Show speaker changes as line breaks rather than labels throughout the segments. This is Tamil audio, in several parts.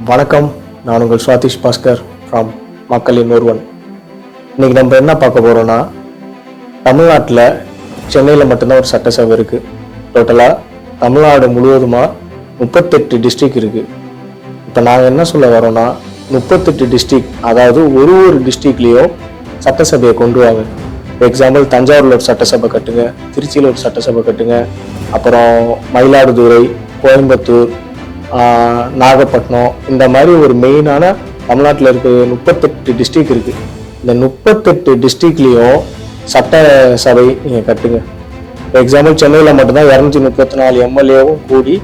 வணக்கம், நான் உங்கள் சுவாதிஷ் பாஸ்கர் ஃப்ரம் மக்களின் ஒருவன். இன்னைக்கு நம்ம என்ன பார்க்க போறோம்னா, தமிழ்நாட்டில் சென்னையில் மட்டும்தான் ஒரு சட்டசபை இருக்கு. டோட்டலாக தமிழ்நாடு முழுவதுமாக 38 டிஸ்ட்ரிக்ட் இருக்கு. இப்போ நாங்கள் என்ன சொல்ல வரோம்னா, 38 டிஸ்ட்ரிக்ட், அதாவது ஒரு டிஸ்ட்ரிக்ட்லேயும் சட்டசபையை கொண்டு வாங்க. எக்ஸாம்பிள், தஞ்சாவூரில் ஒரு சட்டசபை கட்டுங்க, திருச்சியில் ஒரு சட்டசபை கட்டுங்க, அப்புறம் மயிலாடுதுறை, கோயம்புத்தூர், நாகப்பட்டினம், இந்த மாதிரி ஒரு மெயினான தமிழ்நாட்டில் இருக்க 38 டிஸ்ட்ரிக்ட் இருக்கு. இந்த 38 டிஸ்ட்ரிக்ட்லேயும் சட்டசபை நீங்கள் கட்டுங்க. எக்ஸாம்பிள், சென்னையில் மட்டும்தான் 234 எம்எல்ஏவும் கூடி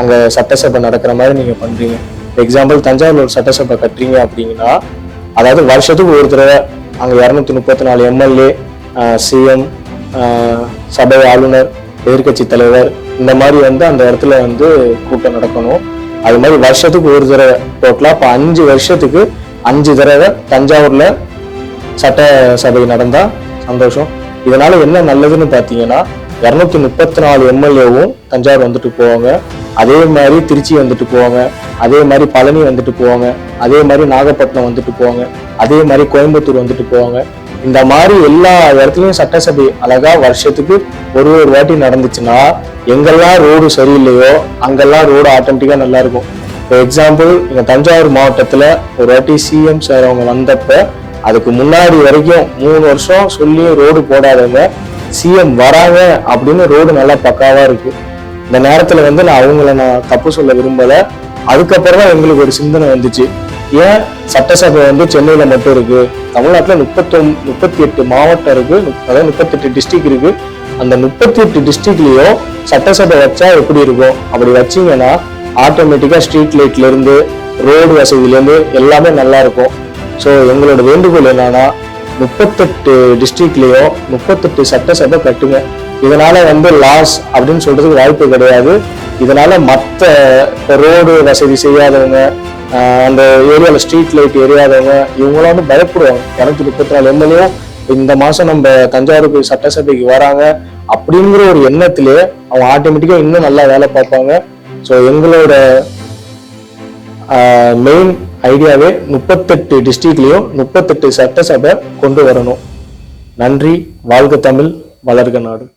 அங்கே சட்டசபை நடக்கிற மாதிரி நீங்கள் பண்ணுறீங்க. எக்ஸாம்பிள், தஞ்சாவூர் ஒரு சட்டசபை கட்டுறீங்க அப்படின்னா, அதாவது வருஷத்துக்கு ஒரு தடவை அங்கே 234 எம்எல்ஏ, சிஎம், சபை ஆளுநர், எதிர்கட்சி தலைவர், இந்த மாதிரி அந்த இடத்துல கூட்டம் நடக்கணும். அது மாதிரி வருஷத்துக்கு ஒரு தடவை, டோட்டலாக இப்போ 5 வருஷத்துக்கு 5 தடவை தஞ்சாவூர்ல சட்டசபை நடந்தா சந்தோஷம். இதனால என்ன நல்லதுன்னு பார்த்தீங்கன்னா, 234 எம்எல்ஏவும் தஞ்சாவூர் வந்துட்டு போவாங்க, அதே மாதிரி திருச்சி வந்துட்டு போவாங்க, அதே மாதிரி பழனி வந்துட்டு போவாங்க, அதே மாதிரி நாகப்பட்டினம் வந்துட்டு போவாங்க, அதே மாதிரி கோயம்புத்தூர் வந்துட்டு போவாங்க. இந்த மாதிரி எல்லா இடத்துலையும் சட்டசபை அழகா வருஷத்துக்கு ஒரு வாட்டி நடந்துச்சுன்னா, எங்கெல்லாம் ரோடு சரியில்லையோ அங்கெல்லாம் ரோடு ஆட்டோமேட்டிக்கா நல்லா இருக்கும். இப்போ எக்ஸாம்பிள், எங்க தஞ்சாவூர் மாவட்டத்துல ஒரு வாட்டி சிஎம் சார் அவங்க வந்தப்ப, அதுக்கு முன்னாடி வரைக்கும் 3 வருஷம் சொல்லி ரோடு போடாதவங்க சிஎம் வராங்க அப்படின்னு ரோடு நல்லா பக்காவா இருக்கு. இந்த நேரத்துல நான் அவங்கள தப்பு சொல்ல விரும்பல. அதுக்கப்புறம் தான் எங்களுக்கு ஒரு சிந்தனை வந்துச்சு, ஏன் சட்டசபை சென்னையில மட்டும் இருக்கு, தமிழ்நாட்டுல 38 மாவட்டம் இருக்கு, அதாவது 38 டிஸ்ட்ரிக்ட் இருக்கு. அந்த 38 டிஸ்ட்ரிக்ட்லயும் சட்டசபை வச்சா எப்படி இருக்கும்? அப்படி வச்சீங்கன்னா ஆட்டோமேட்டிக்கா ஸ்ட்ரீட் லைட்ல இருந்து ரோடு வசதியில இருந்து எல்லாமே நல்லா இருக்கும். ஸோ எங்களோட வேண்டுகோள் என்னன்னா, 38 டிஸ்ட்ரிக்ட்லயும் 38 சட்டசபை கட்டுங்க. இதனால லாஸ் அப்படின்னு சொல்றதுக்கு வாய்ப்பு கிடையாது. இதனால மற்ற ரோடு வசதி செய்யாதவங்க, அந்த ஏரியாவில் ஸ்ட்ரீட் லைட் எரியாதவங்க, இவங்களாம் பயப்படுவாங்க. 234 எம்எல்ஏ இந்த மாசம் நம்ம தஞ்சாவூருக்கு சட்டசபைக்கு வராங்க அப்படிங்கிற ஒரு எண்ணத்திலே அவங்க ஆட்டோமேட்டிக்கா இன்னும் நல்லா வேலை பார்ப்பாங்க. ஸோ எங்களோட மெயின் ஐடியாவே 38 டிஸ்ட்ரிக்ட்லயும் 38 சட்டசபை கொண்டு வரணும். நன்றி. வாழ்க தமிழ், வளர்க நாடு.